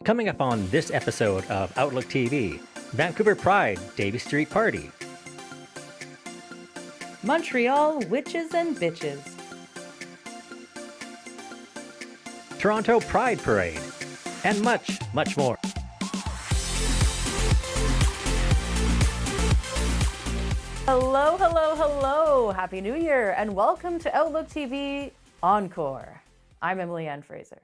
Coming up on this episode of Outlook TV, Vancouver Pride Davie Street Party, Montreal Witches and Bitches, Toronto Pride Parade, and much, much more. Hello, hello, hello. Happy New Year and welcome to Outlook TV Encore. I'm Emily Ann Fraser.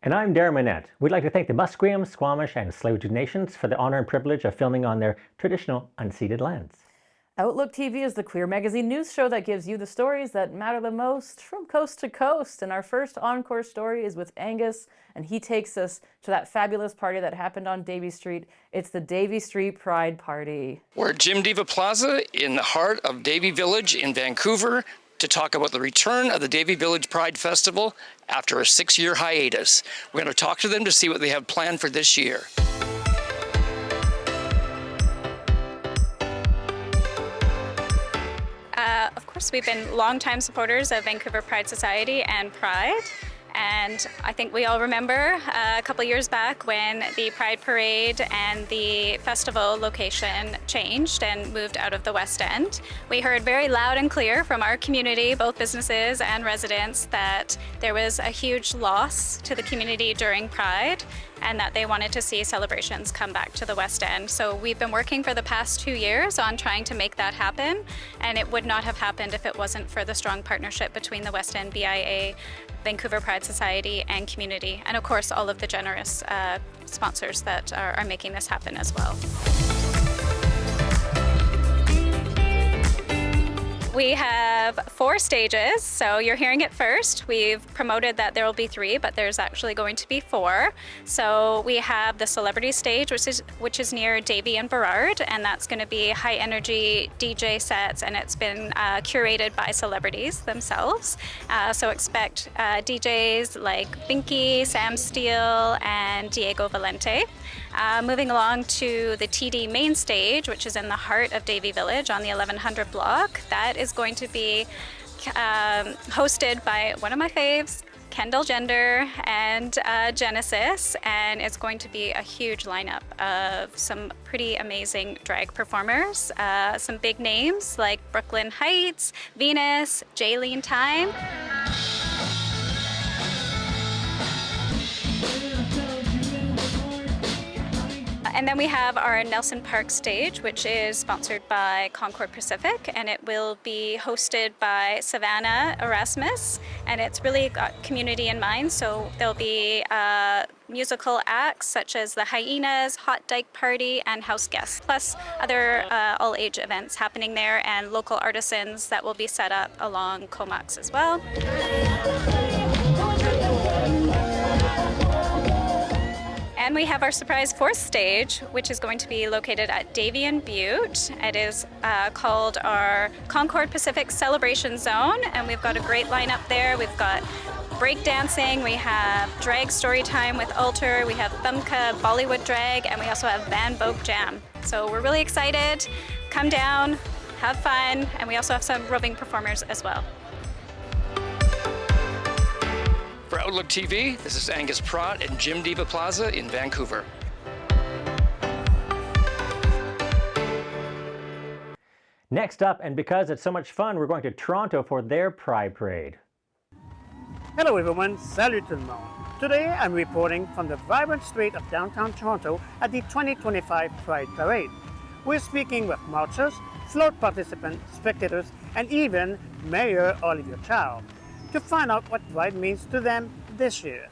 And I'm Darren Manette. We'd like to thank the Musqueam, Squamish, and Tsleil-Waututh Nations for the honor and privilege of filming on their traditional unceded lands. Outlook TV is the queer magazine news show that gives you the stories that matter the most from coast to coast. And our first encore story is with Angus, and he takes us to that fabulous party that happened on Davie Street. It's the Davie Street Pride Party. We're at Jim Diva Plaza in the heart of Davie Village in Vancouver to talk about the return of the Davie Village Pride Festival after a 6-year hiatus. We're going to talk to them to see what they have planned for this year. Of course, we've been longtime supporters of Vancouver Pride Society and Pride. And I think we all remember a couple years back when the Pride Parade and the festival location changed and moved out of the West End. We heard very loud and clear from our community, both businesses and residents, that there was a huge loss to the community during Pride and that they wanted to see celebrations come back to the West End. So we've been working for the past 2 years on trying to make that happen, and it would not have happened if it wasn't for the strong partnership between the West End BIA, Vancouver Pride Society, and community, and of course all of the generous sponsors that are making this happen as well. We have 4 stages, so you're hearing it first. We've promoted that there will be 3, but there's actually going to be 4. So we have the celebrity stage, which is near Davie and Burrard, and that's going to be high energy DJ sets, and it's been curated by celebrities themselves. So expect DJs like Binky, Sam Steele, and Diego Valente. Moving along to the TD main stage, which is in the heart of Davie Village on the 1100 block. That is going to be hosted by one of my faves, Kendall Gender and Genesis, and it's going to be a huge lineup of some pretty amazing drag performers. Some big names like Brooklyn Heights, Venus, Jaylene Time. And then we have our Nelson Park stage, which is sponsored by Concord Pacific, and it will be hosted by Savannah Erasmus, and it's really got community in mind. So there'll be musical acts such as the Hyenas, Hot Dyke Party, and House Guests, plus other all-age events happening there, and local artisans that will be set up along Comox as well. And we have our surprise 4th stage, which is going to be located at Davie and Butte. It is called our Concord Pacific Celebration Zone, and we've got a great lineup there. We've got breakdancing, we have drag story time with Alter, we have Thumka Bollywood drag, and we also have Van Vogue Jam. So we're really excited. Come down, have fun, and we also have some roving performers as well. For Outlook TV, this is Angus Pratt at Jim Diva Plaza in Vancouver. Next up, and because it's so much fun, we're going to Toronto for their Pride Parade. Hello everyone, salut tout le monde. Today I'm reporting from the vibrant street of downtown Toronto at the 2025 Pride Parade. We're speaking with marchers, float participants, spectators, and even Mayor Olivia Chow to find out what Pride means to them this year.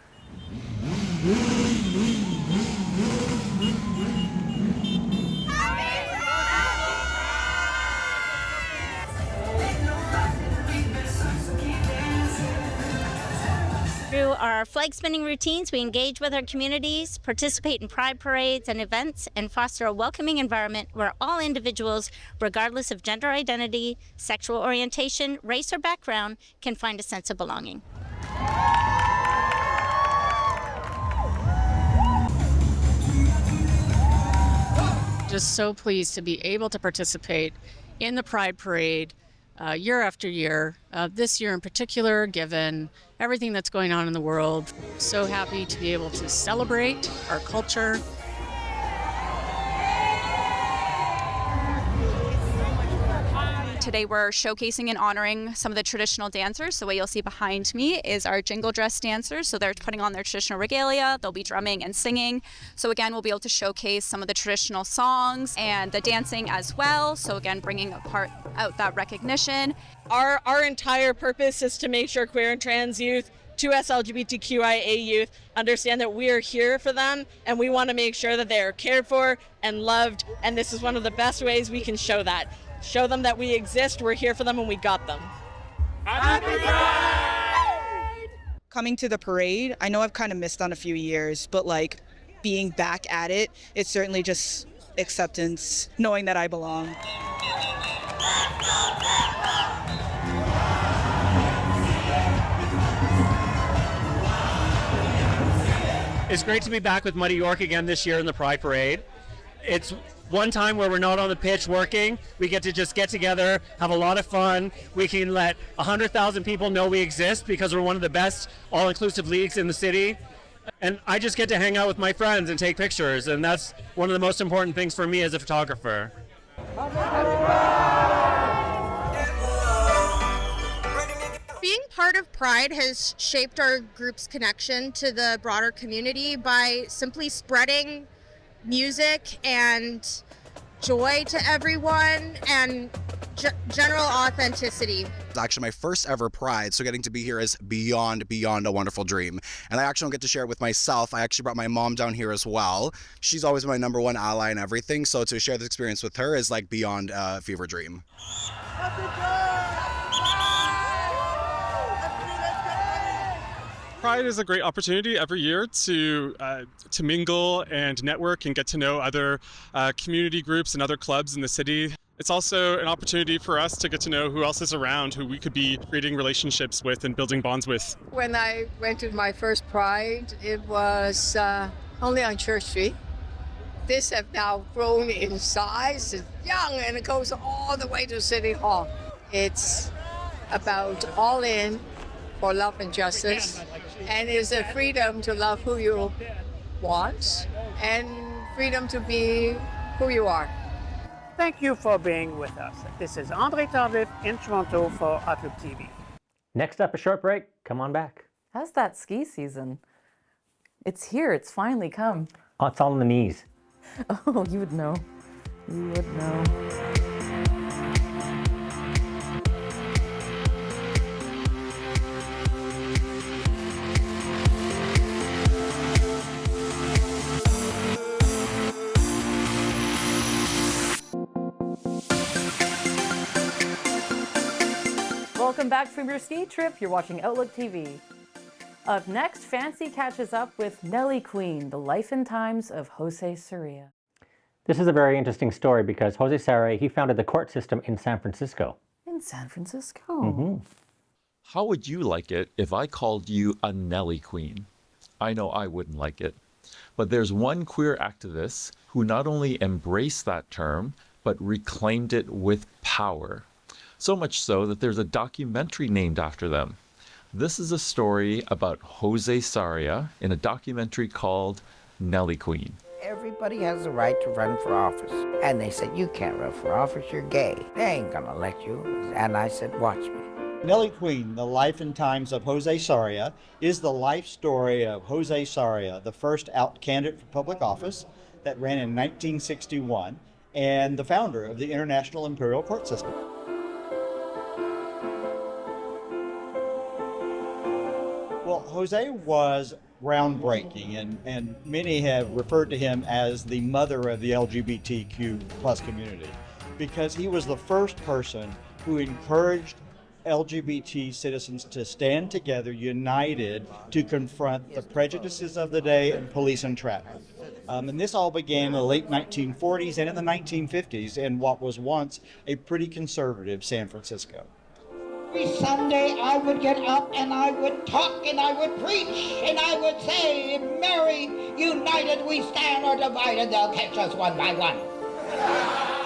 Through our flag spinning routines, we engage with our communities, participate in pride parades and events, and foster a welcoming environment where all individuals, regardless of gender identity, sexual orientation, race, or background, can find a sense of belonging. Just so pleased to be able to participate in the Pride Parade year after year. This year in particular, given everything that's going on in the world, so happy to be able to celebrate our culture. Today we're showcasing and honoring some of the traditional dancers. So what you'll see behind me is our jingle dress dancers. So they're putting on their traditional regalia, they'll be drumming and singing. So again, we'll be able to showcase some of the traditional songs and the dancing as well. So again, bringing out that recognition. Our entire purpose is to make sure queer and trans youth, 2S LGBTQIA youth, understand that we are here for them and we want to make sure that they are cared for and loved. And this is one of the best ways we can show that. Show them that we exist, we're here for them, and we got them. Happy Pride! Coming to the parade, I know I've kind of missed on a few years, but like being back at it, it's certainly just acceptance, knowing that I belong. It's great to be back with Muddy York again this year in the Pride Parade. It's one time where we're not on the pitch working. We get to just get together, have a lot of fun. We can let 100,000 people know we exist because we're one of the best all-inclusive leagues in the city. And I just get to hang out with my friends and take pictures, and that's one of the most important things for me as a photographer. Being part of Pride has shaped our group's connection to the broader community by simply spreading music and joy to everyone and general authenticity. It's actually my first ever Pride, so getting to be here is beyond a wonderful dream. And I actually don't get to share it with myself. I actually brought my mom down here as well. She's always my #1 ally and everything, so to share this experience with her is like beyond a fever dream. Pride is a great opportunity every year to mingle and network and get to know other community groups and other clubs in the city. It's also an opportunity for us to get to know who else is around, who we could be creating relationships with and building bonds with. When I went to my first Pride, it was only on Church Street. This have now grown in size. It's young and it goes all the way to City Hall. It's about all in for love and justice, and it's a freedom to love who you want and freedom to be who you are. Thank you for being with us. This is Andre Tardif in Toronto for Outlook TV. Next up, a short break. Come on back. How's that ski season? It's here. It's finally come. Oh, it's all in the knees. Oh, you would know. You would know. Welcome back from your ski trip. You're watching Outlook TV. Up next, Fancy catches up with Nelly Queen, the life and times of Jose Sarria. This is a very interesting story because Jose Sarria, he founded the court system in San Francisco. In San Francisco? Mm-hmm. How would you like it if I called you a Nelly Queen? I know I wouldn't like it. But there's one queer activist who not only embraced that term, but reclaimed it with power. So much so that there's a documentary named after them. This is a story about Jose Sarria in a documentary called Nelly Queen. Everybody has the right to run for office. And they said, you can't run for office, you're gay. They ain't gonna let you. And I said, watch me. Nelly Queen, The Life and Times of Jose Sarria, is the life story of Jose Sarria, the first out candidate for public office that ran in 1961, and the founder of the International Imperial Court System. Well, Jose was groundbreaking, and many have referred to him as the mother of the LGBTQ plus community, because he was the first person who encouraged LGBT citizens to stand together, united, to confront the prejudices of the day and police entrapment. And this all began in the late 1940s and in the 1950s in what was once a pretty conservative San Francisco. Every Sunday I would get up and I would talk and I would preach and I would say, Mary, united we stand, or divided they'll catch us one by one.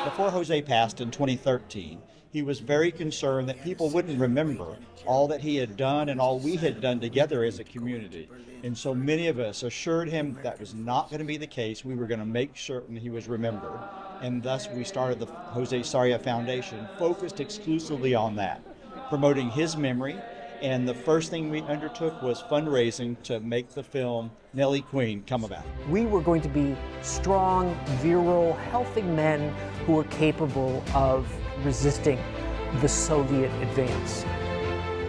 Before Jose passed in 2013, he was very concerned that people wouldn't remember all that he had done and all we had done together as a community. And so many of us assured him that was not going to be the case. We were going to make certain he was remembered. And thus we started the Jose Sarria Foundation, focused exclusively on that, promoting his memory. And the first thing we undertook was fundraising to make the film Nelly Queen come about. We were going to be strong, virile, healthy men who were capable of resisting the Soviet advance.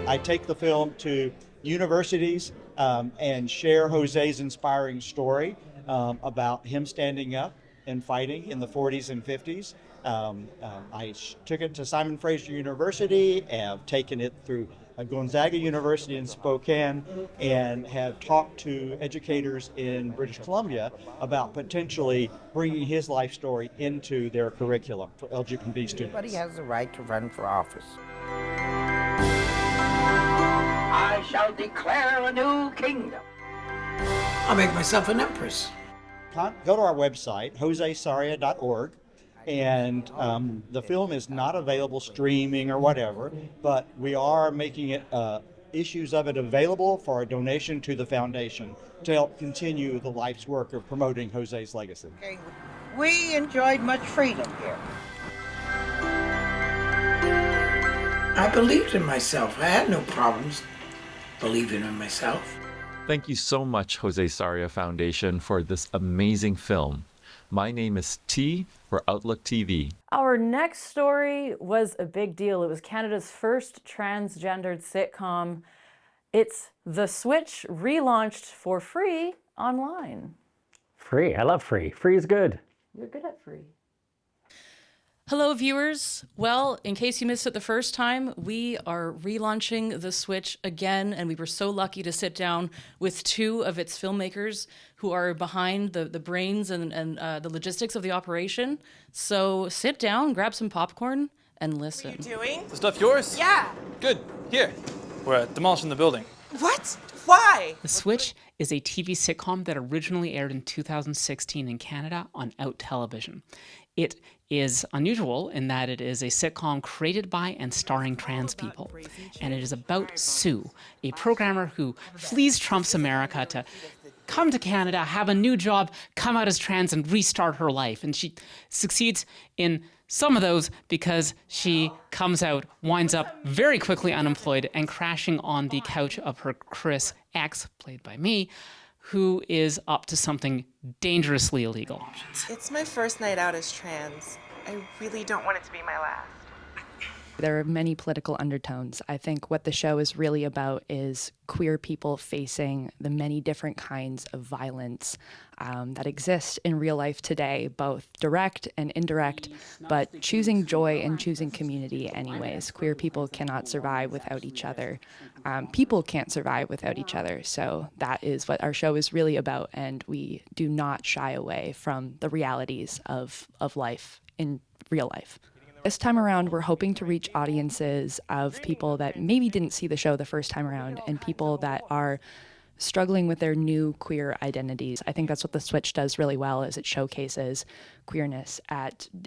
I take the film to universities and share Jose's inspiring story about him standing up and fighting in the 40s and 50s. I took it to Simon Fraser University, have taken it through Gonzaga University in Spokane, and have talked to educators in British Columbia about potentially bringing his life story into their curriculum for LGBT students. Everybody has the right to run for office. I shall declare a new kingdom. I'll make myself an empress. Go to our website, josesarria.org, and the film is not available streaming or whatever, but we are making it issues of it available for a donation to the foundation to help continue the life's work of promoting Jose's legacy. Okay. We enjoyed much freedom here. I believed in myself. I had no problems believing in myself. Thank you so much, Jose Sarria Foundation, for this amazing film. My name is T for Outlook TV. Our next story was a big deal. It was Canada's first transgendered sitcom. It's The Switch, relaunched for free online. Free. I love free. Free is good. You're good at free. Hello, viewers. Well, in case you missed it the first time, we are relaunching The Switch again, and we were so lucky to sit down with two of its filmmakers who are behind the brains and the logistics of the operation. So sit down, grab some popcorn, and listen. What are you doing? The stuff yours? Yeah. Good. Here. We're demolishing the building. What? Why? The Switch is a TV sitcom that originally aired in 2016 in Canada on Out Television. It is unusual in that it is a sitcom created by and starring trans people. And it is about Sue, a programmer who flees Trump's America to come to Canada, have a new job, come out as trans, and restart her life. And she succeeds in some of those because she comes out, winds up very quickly unemployed, and crashing on the couch of her Chris ex, played by me, who is up to something dangerously illegal. It's my first night out as trans. I really don't want it to be my last. There are many political undertones. I think what the show is really about is queer people facing the many different kinds of violence that exist in real life today, both direct and indirect, but choosing joy and choosing community anyways. Queer people cannot survive without each other. People can't survive without each other. So that is what our show is really about, and we do not shy away from the realities of life in real life. This time around, we're hoping to reach audiences of people that maybe didn't see the show the first time around, and people that are struggling with their new queer identities. I think that's what The Switch does really well, is it showcases queerness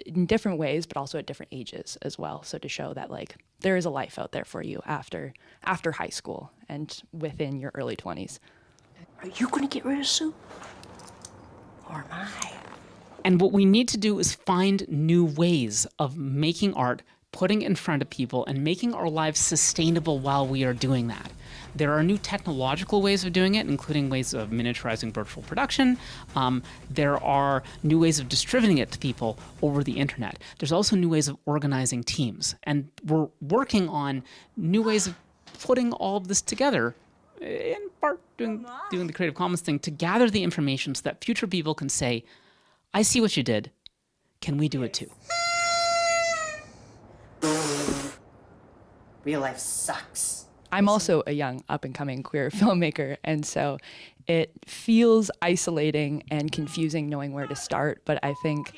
in different ways, but also at different ages as well. So to show that there is a life out there for you after high school and within your early 20s. Are you going to get rid of Sue? Or am I? And what we need to do is find new ways of making art, putting it in front of people, and making our lives sustainable while we are doing that. There are new technological ways of doing it, including ways of miniaturizing virtual production. There are new ways of distributing it to people over the internet. There's also new ways of organizing teams. And we're working on new ways of putting all of this together, in part doing the Creative Commons thing, to gather the information so that future people can say, I see what you did. Can we do it too? Real life sucks. I'm also a young up-and-coming queer filmmaker, and so it feels isolating and confusing knowing where to start, but I think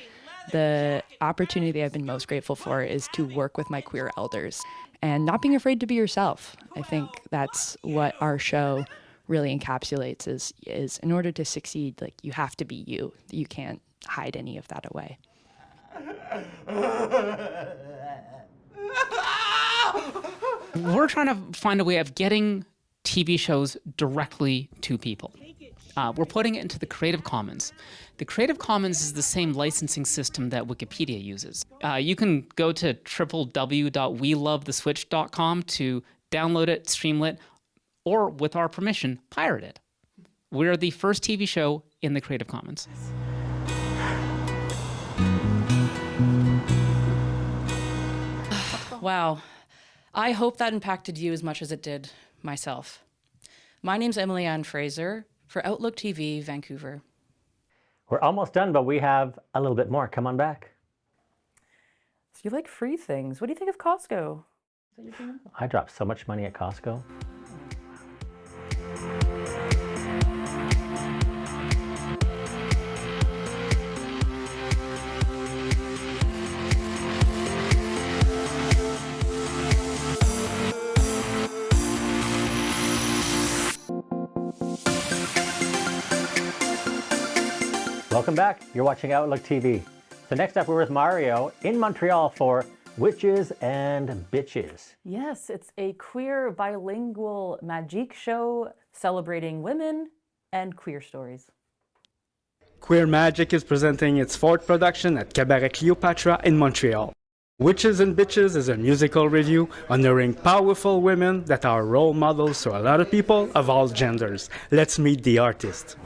the opportunity I've been most grateful for is to work with my queer elders and not being afraid to be yourself. I think that's what our show really encapsulates is in order to succeed, you have to be you. You can't hide any of that away. We're trying to find a way of getting TV shows directly to people. We're putting it into the Creative Commons. The Creative Commons is the same licensing system that Wikipedia uses. You can go to www.welovetheswitch.com to download it, stream it, or with our permission, pirate it. We're the first TV show in the Creative Commons. Wow. I hope that impacted you as much as it did myself. My name's Emily Ann Fraser for Outlook TV, Vancouver. We're almost done, but we have a little bit more. Come on back. So you like free things. What do you think of Costco? I dropped so much money at Costco. Welcome back. You're watching Outlook TV. So next up, we're with Mario in Montreal for Witches and Bitches. Yes, it's a queer bilingual magic show celebrating women and queer stories. Queer Magic is presenting its fourth production at Cabaret Cleopatra in Montreal. Witches and Bitches is a musical review honoring powerful women that are role models to a lot of people of all genders. Let's meet the artist.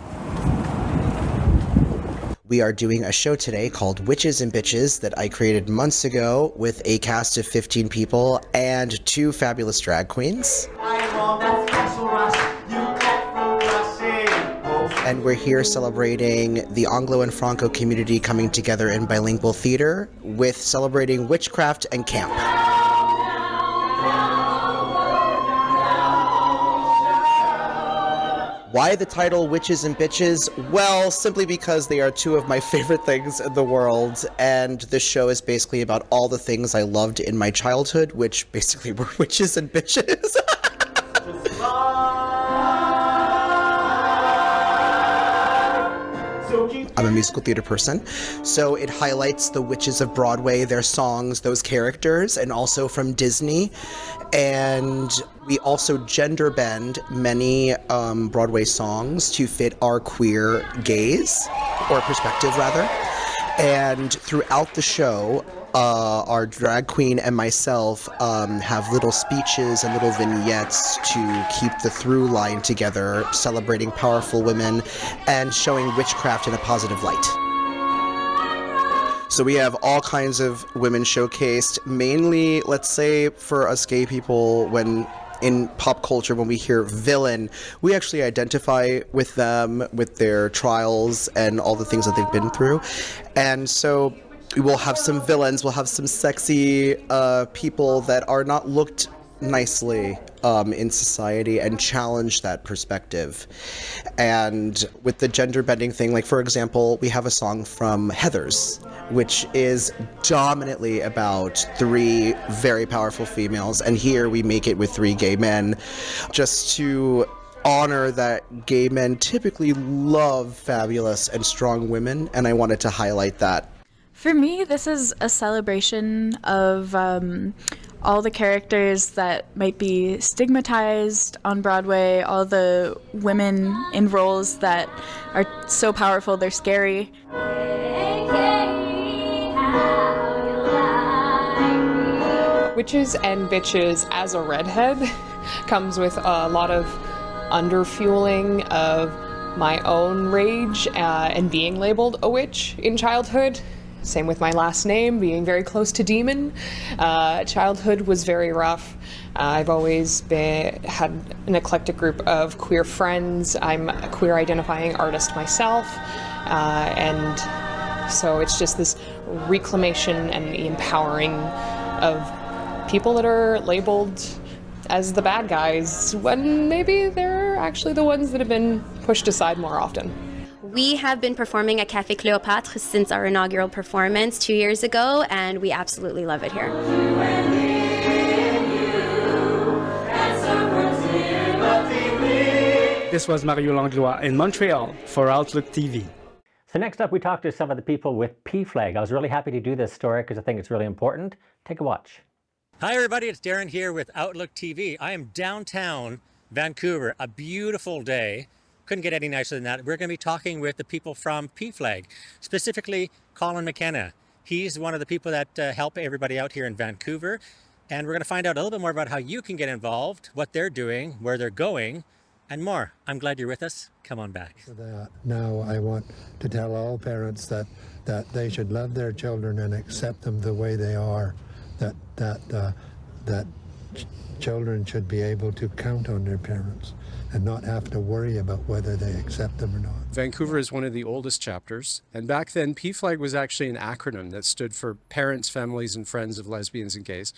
We are doing a show today called Witches and Bitches that I created months ago with a cast of 15 people and 2 fabulous drag queens. And we're here celebrating the Anglo and Franco community coming together in bilingual theater with celebrating witchcraft and camp. Why the title Witches and Bitches? Well, simply because they are 2 of my favorite things in the world, and this show is basically about all the things I loved in my childhood, which basically were witches and bitches. I'm a musical theater person, so it highlights the witches of Broadway, their songs, those characters, and also from Disney. And we also gender bend many Broadway songs to fit our queer gaze, or perspective rather. And throughout the show, our drag queen and myself have little speeches and little vignettes to keep the through line together, celebrating powerful women and showing witchcraft in a positive light. So we have all kinds of women showcased, mainly, let's say, for us gay people, when in pop culture, when we hear villain, we actually identify with them, with their trials and all the things that they've been through. And so we will have some villains, we'll have some sexy people that are not looked nicely in society and challenge that perspective. And with the gender bending thing, like for example, we have a song from Heathers, which is dominantly about 3 very powerful females, and here we make it with 3 gay men, just to honor that gay men typically love fabulous and strong women, and I wanted to highlight that. For me, this is a celebration of all the characters that might be stigmatized on Broadway, all the women in roles that are so powerful they're scary. Witches and Bitches as a redhead comes with a lot of underfueling of my own rage and being labeled a witch in childhood. Same with my last name, being very close to demon. Childhood was very rough. I've always had an eclectic group of queer friends. I'm a queer identifying artist myself. And so it's just this reclamation and the empowering of people that are labeled as the bad guys when maybe they're actually the ones that have been pushed aside more often. We have been performing at Café Cléopâtre since our inaugural performance 2 years ago, and we absolutely love it here. This was Mario Langlois in Montreal for Outlook TV. So next up, we talked to some of the people with PFLAG. I was really happy to do this story because I think it's really important. Take a watch. Hi everybody, it's Darren here with Outlook TV. I am downtown Vancouver, a beautiful day. Couldn't get any nicer than that. We're going to be talking with the people from PFLAG, specifically Colin McKenna. He's one of the people that help everybody out here in Vancouver. And we're going to find out a little bit more about how you can get involved, what they're doing, where they're going, and more. I'm glad you're with us. Come on back. So that now I want to tell all parents that they should love their children and accept them the way they are. That children should be able to count on their parents and not have to worry about whether they accept them or not. Vancouver is one of the oldest chapters, and back then PFLAG was actually an acronym that stood for Parents, Families, and Friends of Lesbians and Gays.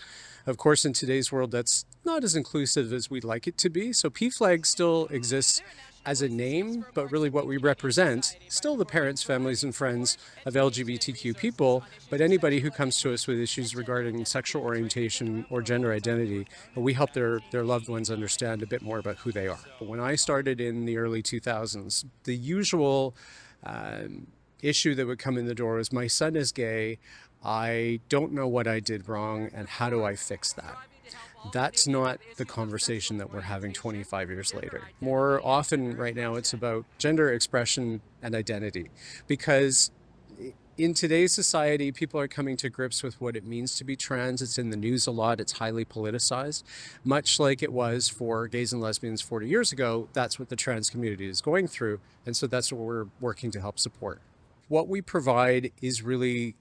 Of course, in today's world, that's not as inclusive as we'd like it to be, so PFLAG still exists as a name, but really what we represent, still the parents, families, and friends of LGBTQ people, but anybody who comes to us with issues regarding sexual orientation or gender identity, we help their loved ones understand a bit more about who they are. When I started in the early 2000s, the usual issue that would come in the door is, my son is gay, I don't know what I did wrong, and how do I fix that? That's not the conversation that we're having 25 years later. More often right now, it's about gender expression and identity, because in today's society, people are coming to grips with what it means to be trans. It's in the news a lot. It's highly politicized, much like it was for gays and lesbians 40 years ago. That's what the trans community is going through. And so that's what we're working to help support. What we provide is really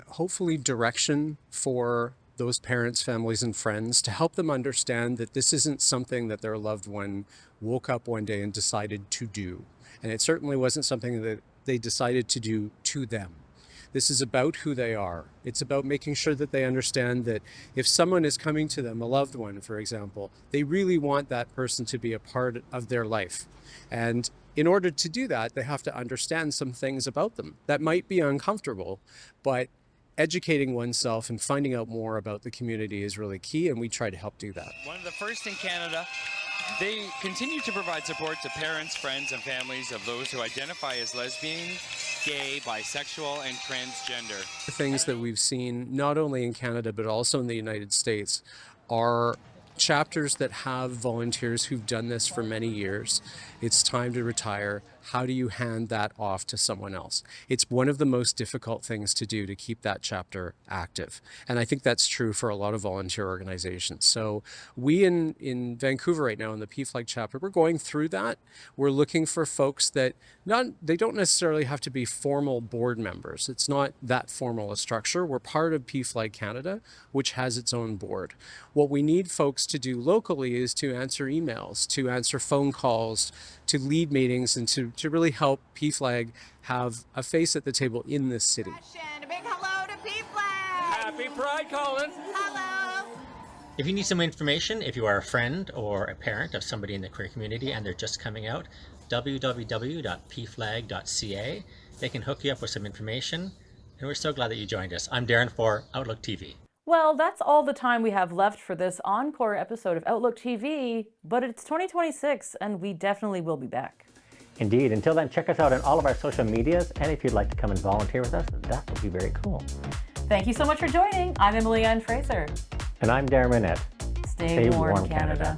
hopefully direction for those parents, families, and friends to help them understand that this isn't something that their loved one woke up one day and decided to do. And it certainly wasn't something that they decided to do to them. This is about who they are. It's about making sure that they understand that if someone is coming to them, a loved one, for example, they really want that person to be a part of their life. And in order to do that, they have to understand some things about them that might be uncomfortable, but educating oneself and finding out more about the community is really key, and we try to help do that. One of the first in Canada, they continue to provide support to parents, friends, and families of those who identify as lesbian, gay, bisexual, and transgender. The things that we've seen, not only in Canada, but also in the United States, are chapters that have volunteers who've done this for many years. It's time to retire. How do you hand that off to someone else? It's one of the most difficult things to do, to keep that chapter active. And I think that's true for a lot of volunteer organizations. So we in Vancouver right now in the PFLAG chapter, we're going through that. We're looking for folks that they don't necessarily have to be formal board members. It's not that formal a structure. We're part of PFLAG Canada, which has its own board. What we need folks to do locally is to answer emails, to answer phone calls, to lead meetings, and to really help PFLAG have a face at the table in this city. A big hello to PFLAG! Happy Pride, Colin! Hello! If you need some information, if you are a friend or a parent of somebody in the queer community and they're just coming out, www.pflag.ca. They can hook you up with some information, and we're so glad that you joined us. I'm Darren for Outlook TV. Well, that's all the time we have left for this encore episode of Outlook TV, but it's 2026 and we definitely will be back. Indeed. Until then, check us out on all of our social medias, and if you'd like to come and volunteer with us, that would be very cool. Thank you so much for joining. I'm Emily Ann Fraser. And I'm Darren Manette. Stay warm, Canada.